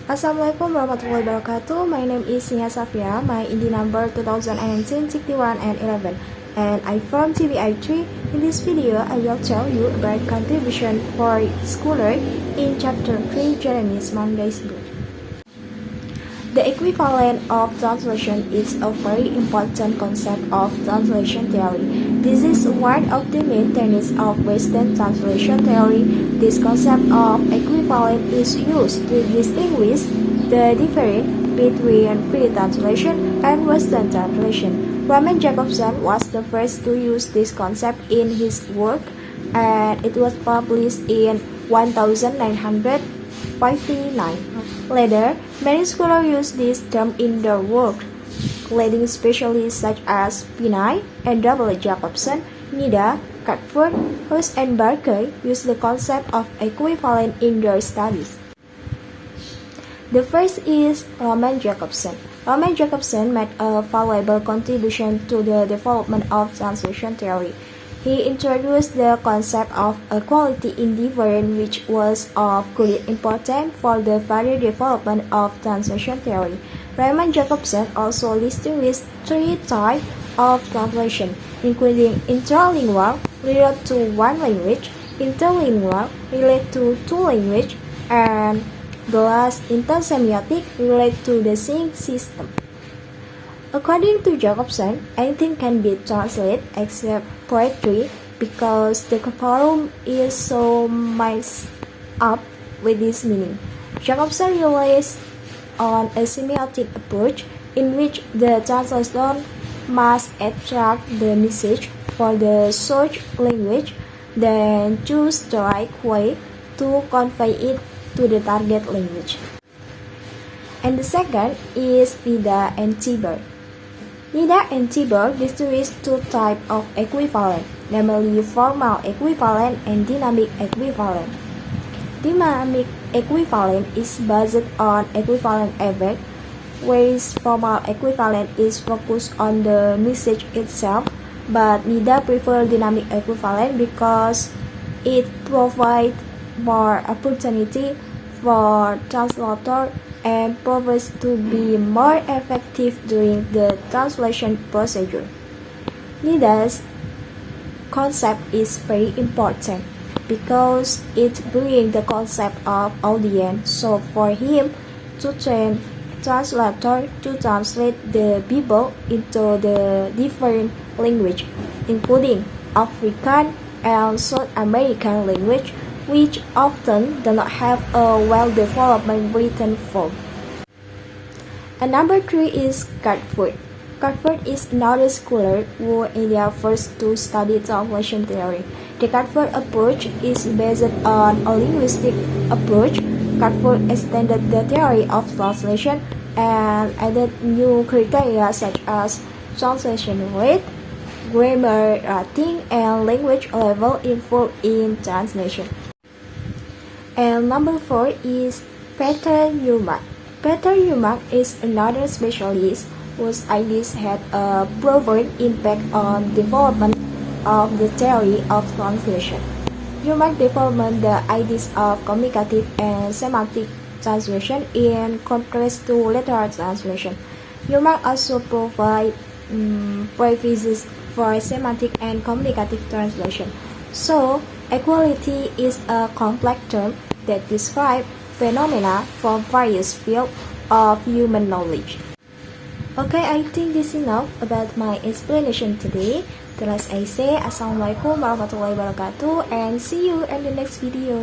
Assalamualaikum warahmatullahi wabarakatuh. My name is Nia Safia. My ID number 2019-61 and 11. And I'm from TBI3. In this video, I will tell you about contribution for scholar in chapter 3 Jeremy's Monday's book. The equivalent of translation is a very important concept of translation theory. This is one of the main tenets of Western translation theory. This concept of equivalent is used to distinguish the difference between free translation and Western translation. Roman Jacobson was the first to use this concept in his work, and it was published in 1959. Later, many scholars use this term in their work. Leading specialists such as Finney and W. Jacobson, Nida, Catford, Hughes, and Barker use the concept of equivalent in their studies. The first is Roman Jacobson. Roman Jacobson made a valuable contribution to the development of translation theory. He introduced the concept of equality in difference, which was of great importance for the further development of translation theory. Raymond Jacobson also distinguished three types of translation, including intralingual, related to one language, interlingual, related to two languages, and the last, intersemiotic, related to the same system. According to Jacobson, anything can be translated except poetry because the volume is so mixed up with this meaning. Jacobson relies on a semiotic approach in which the translator must extract the message for the source language, then choose the right way to convey it to the target language. And the second is Nida and Tiber. Nida and Tiber distinguish two types of equivalent, namely formal equivalent and dynamic equivalent. Dynamic equivalent is based on equivalent effect, whereas formal equivalent is focused on the message itself, but Nida prefers dynamic equivalent because it provides more opportunity for translator and proves to be more effective during the translation procedure. Nida's concept is very important because it brings the concept of audience, so for him to train translator to translate the Bible into the different language, including African and South American language, which often do not have a well-developed written form. And number 3 is Catford. Catford is another scholar who India first to study translation theory. The Catford approach is based on a linguistic approach. Catford extended the theory of translation and added new criteria such as translation rate, grammar, writing, and language level involved in translation. And number 4 is Peter Newmark. Peter Newmark is another specialist whose ideas had a profound impact on development of the theory of translation. Newmark developed the ideas of communicative and semantic translation in contrast to literal translation. Newmark also provided prefaces for semantic and communicative translation. So, equality is a complex term that describes phenomena from various fields of human knowledge. Okay, I think this is enough about my explanation today. As I say, Assalamualaikum warahmatullahi wabarakatuh, and see you in the next video.